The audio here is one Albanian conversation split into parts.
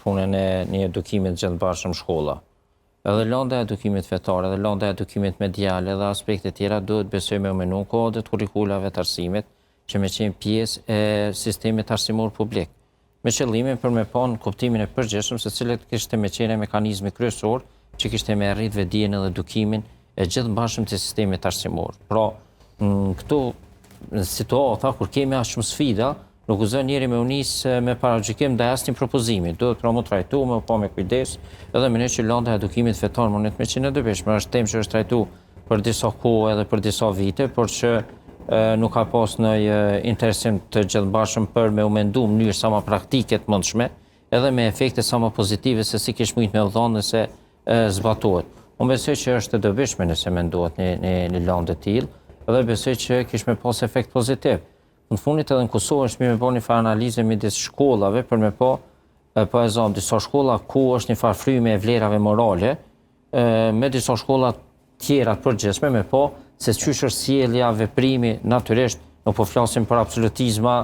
punën e një edukimit gjithëbashëm shkolla. Edhe lënda e edukimit fetar, edhe lënda e edukimit medial, edhe aspekte tjera duhet besoj me menu kodet kurikulave të arsimit që me qenë pjesë e sistemit arsimor publik. Me qëllimin për me pa në kuptimin e përgjithshëm se cilët kishte me qenë mekanizmi kryesor që kishte me arrit vedijen edhe edukimin e gjithëbashëm të sistemit arsimor. Pra, këtu në situata kur kemi aq shumë sfida, nuk gëzon njeri me unis me paragjykim ndaj asnjë propozimi. Duhet pra mu trajtu, me pa me kujdes, edhe me ne që lënda e edukimit fetar më me qenë e dobishme. Është temë që është trajtu për disa kohë edhe për disa vite, por që nuk ka pas në interesim të gjithëbashëm për me u mendu në mënyrë sa më praktike të mundshme, edhe me efekte sa më pozitive se si kish mujt me u dhënë nëse zbatohet. Unë besoj që është e dobishme nëse mendohet një lëndë të tillë, edhe besoj që kish me pas efekt pozitiv. Në fundit edhe në Kosovë është mirë me bërë një farë analize midis shkollave për me po exemple, disa shkolla ku është një farë fryme e vlerave morale, me disa shkolla tjera të përgjithshme me po se çysh është sjellja, veprimi, natyrisht, nuk po flasim për absolutizma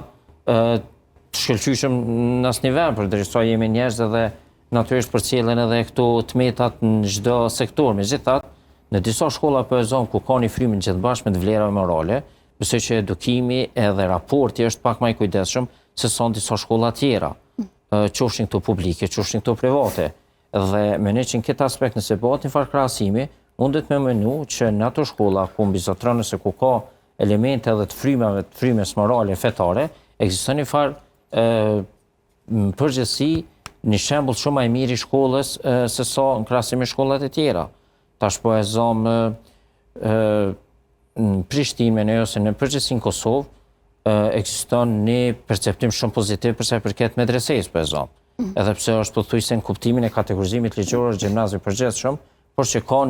të shkëlqyshëm në asnjë vend, për drejtësa jemi njerëz edhe natyrisht përcjellen edhe këto tmetat në çdo sektor. Megjithatë, në disa shkolla për exemple ku ka një frymë gjithëbashme të vlerave morale, besoj që edukimi edhe raporti është pak më i kujdesshëm se sa në disa shkolla tjera, qofshin këto publike, qofshin këto private. Dhe me ne që në këtë aspekt nëse bëhet një farë krahasimi, mundet me menu që në ato shkolla ku mbizotron nëse ku ka elemente edhe të frymes morale fetare, ekziston një farë përgjithësi një shembull shumë më i mirë i shkollës se sa në krahasim me shkollat e tjera. Tash po e zom në Prishtinë ne ose në përgjithësi në Kosovë ekziston një perceptim shumë pozitiv për sa i përket medresesë për exemple. Edhe pse është pothuajse në kuptimin e kategorizimit ligjor është gjimnazi i përgjithshëm, por që ka